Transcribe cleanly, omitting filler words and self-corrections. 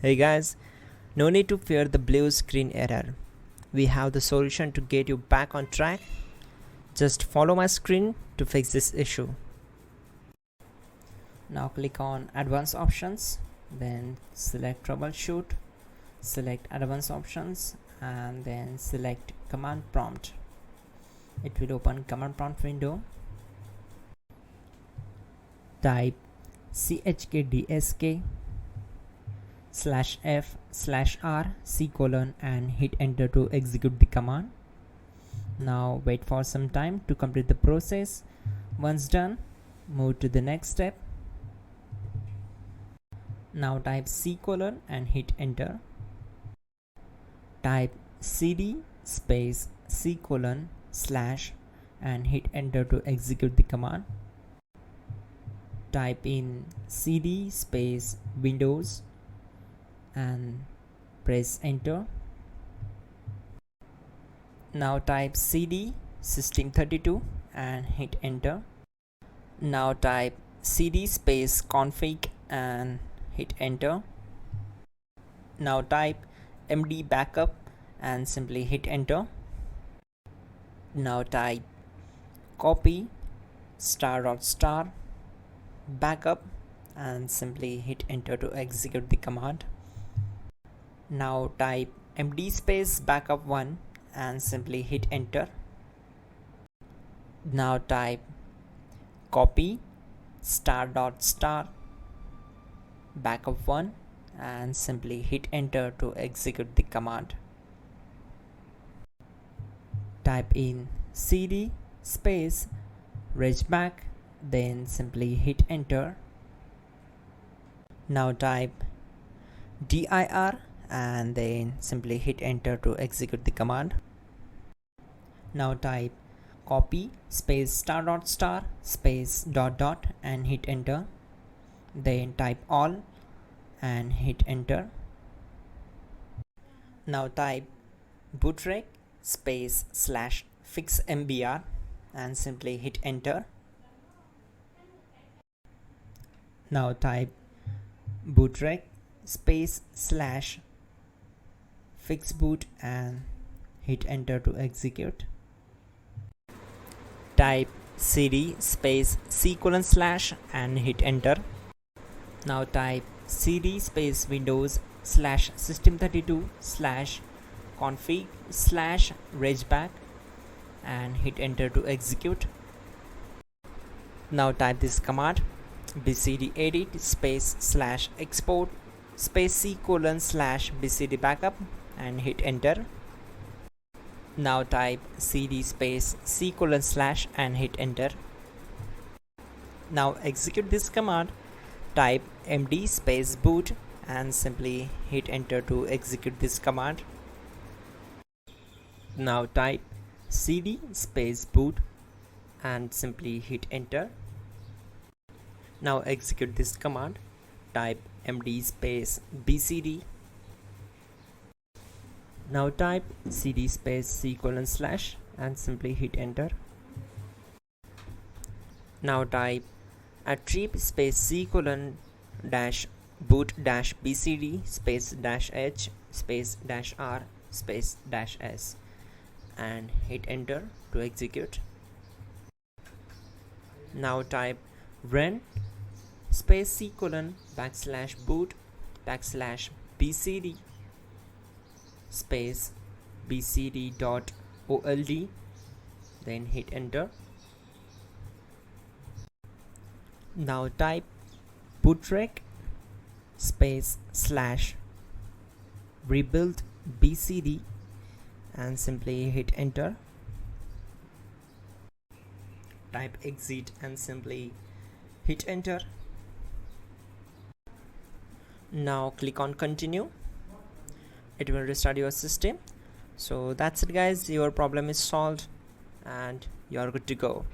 Hey guys, no need to fear the blue screen error. We have the solution to get you back on track. Just follow my screen to fix this issue. Now click on Advanced Options, then select Troubleshoot, select Advanced Options, and then select Command Prompt. It will open Command Prompt window. Type chkdsk/f/r:" and hit enter to execute the command. Now wait for some time to complete the process. Once done, move to the next step. Now type C:" and hit enter. Type cd space C:/ and hit enter to execute the command. Type in cd space Windows and press enter. Now type cd system32 and hit enter. Now type cd space config and hit enter. Now type md backup and simply hit enter. Now type copy *** backup and simply hit enter to execute the command. Now type md space backup1 and simply hit enter. Now type copy ** backup1 and simply hit enter to execute the command. Type in cd space regback, then simply hit enter. Now type dir and then simply hit enter to execute the command. Now type copy space ** space ... and hit enter. Then type all and hit enter. Now type bootrec space /fixmbr and simply hit enter. Now type bootrec space /fixboot and hit enter to execute. Type cd space C:/ and hit enter. Now type cd space Windows /system32/config/regback and hit enter to execute. Now type this command bcd edit space /export space C:/ bcd backup and hit enter. Now type cd space C:/ and hit enter. Now execute this command. Type md space boot and simply hit enter to execute this command. Now type cd space boot and simply hit enter. Now execute this command. Type md space bcd. Now type cd space C:/ and simply hit enter. Now type attrib space C:/ boot -bcd space -h space -r space -s and hit enter to execute. Now type run space C:/ \boot \bcd space bcd.old, then hit enter. Now type bootrec space /rebuild bcd and simply hit enter. Type exit and simply hit enter. Now click on continue. It will restart your system. So that's it guys, your problem is solved and you are good to go.